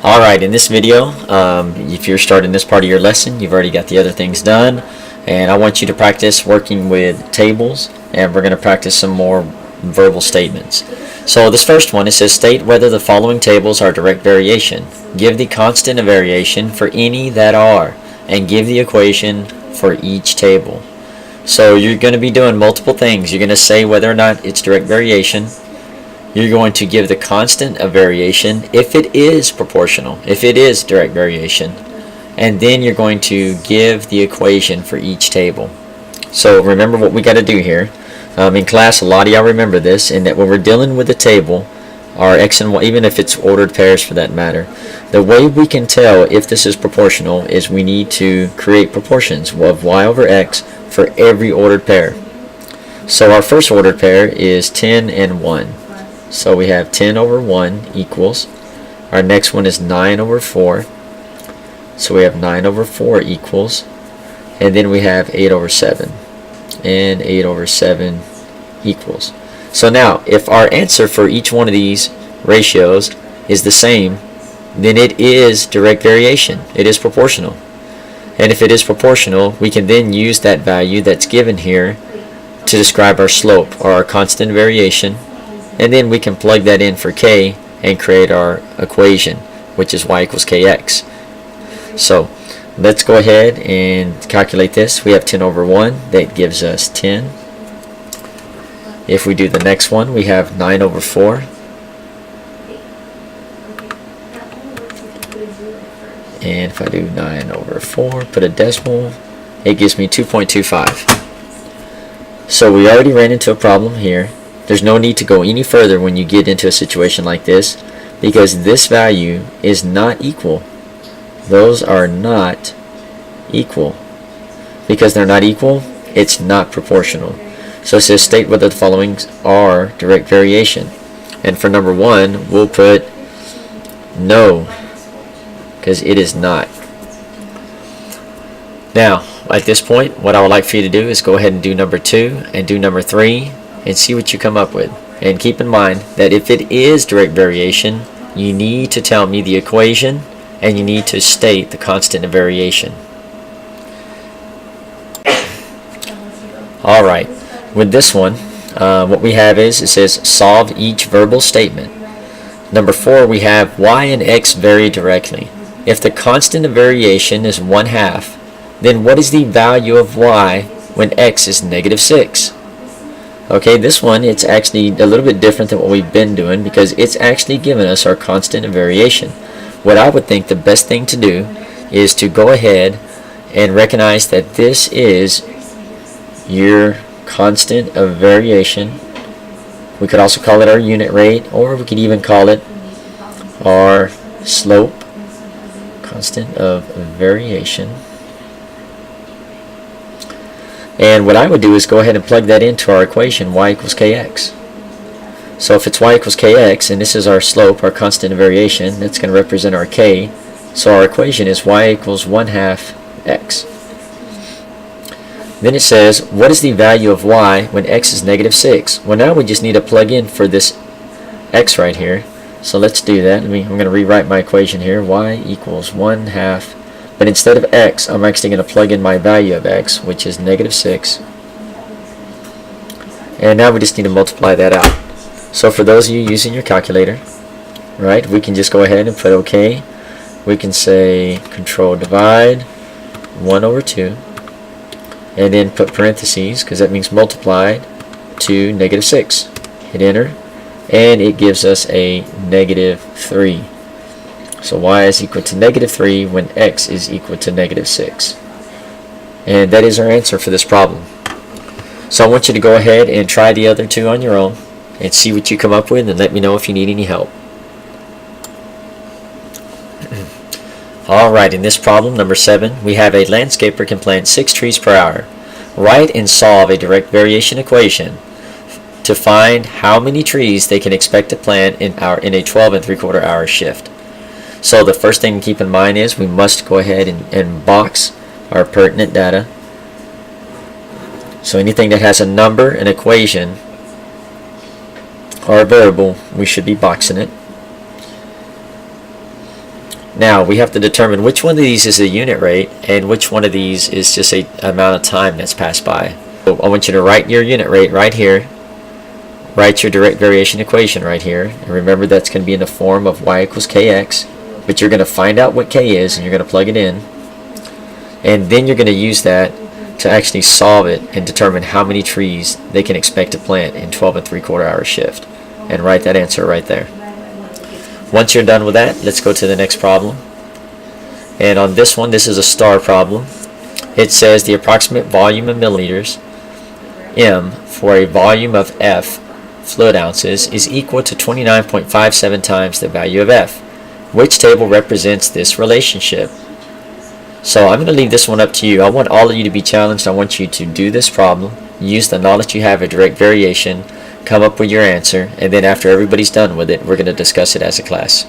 Alright, in this video, if you're starting this part of your lesson, you've already got the other things done, and I want you to practice working with tables, and we're going to practice some more verbal statements. So this first one, it says state whether the following tables are direct variation. Give the constant of variation for any that are, and give the equation for each table. So you're going to be doing multiple things. You're going to say whether or not it's direct variation. You're going to give the constant of variation if it is proportional, if it is direct variation, and then you're going to give the equation for each table. So remember what we got to do here. In class, a lot of y'all remember this, and that when we're dealing with a table, our x and y, even if it's ordered pairs for that matter, the way we can tell if this is proportional is we need to create proportions of y over x for every ordered pair. So our first ordered pair is 10 and 1. So we have 10 over 1 equals, our next one is 9 over 4, so we have 9 over 4 equals, and then we have 8 over 7, and 8 over 7 equals. So now, if our answer for each one of these ratios is the same, then it is direct variation, it is proportional. And if it is proportional, we can then use that value that's given here to describe our slope, or our constant variation, and then we can plug that in for k and create our equation, which is y equals kx. So let's go ahead and calculate this. We have 10 over 1, that gives us 10. If we do the next one, we have 9 over 4. And if I do 9 over 4, put a decimal, it gives me 2.25. So we already ran into a problem here. There's no need to go any further when you get into a situation like this, because this value is not equal. Those are not equal. Because they're not equal, it's not proportional. So it says state whether the following are direct variation. And for number 1, we'll put no, because it is not. Now, at this point, what I would like for you to do is go ahead and do number 2 and do number 3 and see what you come up with. And keep in mind that if it is direct variation, you need to tell me the equation and you need to state the constant of variation. Alright, with this one, what we have is, it says solve each verbal statement. Number 4, we have y and x vary directly. If the constant of variation is 1/2, then what is the value of y when x is -6? Okay, this one, it's actually a little bit different than what we've been doing, because it's actually given us our constant of variation. What I would think the best thing to do is to go ahead and recognize that this is your constant of variation. We could also call it our unit rate, or we could even call it our slope, constant of variation. And what I would do is go ahead and plug that into our equation, y equals kx. So if it's y equals kx, and this is our slope, our constant of variation, that's going to represent our k. So our equation is y equals 1/2 x. Then it says, what is the value of y when x is -6? Well, now we just need to plug in for this x right here. So let's do that. I'm going to rewrite my equation here. Y equals 1/2. But instead of x, I'm actually going to plug in my value of x, which is -6. And now we just need to multiply that out. So for those of you using your calculator, right, we can just go ahead and put OK. We can say control divide 1 over 2. And then put parentheses, because that means multiplied to -6. Hit enter. And it gives us a -3. So y is equal to -3 when x is equal to -6. And that is our answer for this problem. So I want you to go ahead and try the other two on your own and see what you come up with, and let me know if you need any help. Alright, in this problem, number 7, we have a landscaper can plant 6 trees per hour. Write and solve a direct variation equation to find how many trees they can expect to plant in a 12 3/4 hour shift. So the first thing to keep in mind is we must go ahead and box our pertinent data. So anything that has a number, an equation, or a variable, we should be boxing it. Now we have to determine which one of these is a unit rate and which one of these is just a amount of time that's passed by. So I want you to write your unit rate right here. Write your direct variation equation right here. And remember that's going to be in the form of y equals kx. But you're going to find out what k is and you're going to plug it in. And then you're going to use that to actually solve it and determine how many trees they can expect to plant in 12 3/4 hour shift. And write that answer right there. Once you're done with that, let's go to the next problem. And on this one, this is a star problem. It says the approximate volume in milliliters M for a volume of F fluid ounces is equal to 29.57 times the value of F. Which table represents this relationship? So I'm going to leave this one up to you. I want all of you to be challenged. I want you to do this problem, use the knowledge you have of direct variation, come up with your answer, and then after everybody's done with it, we're going to discuss it as a class.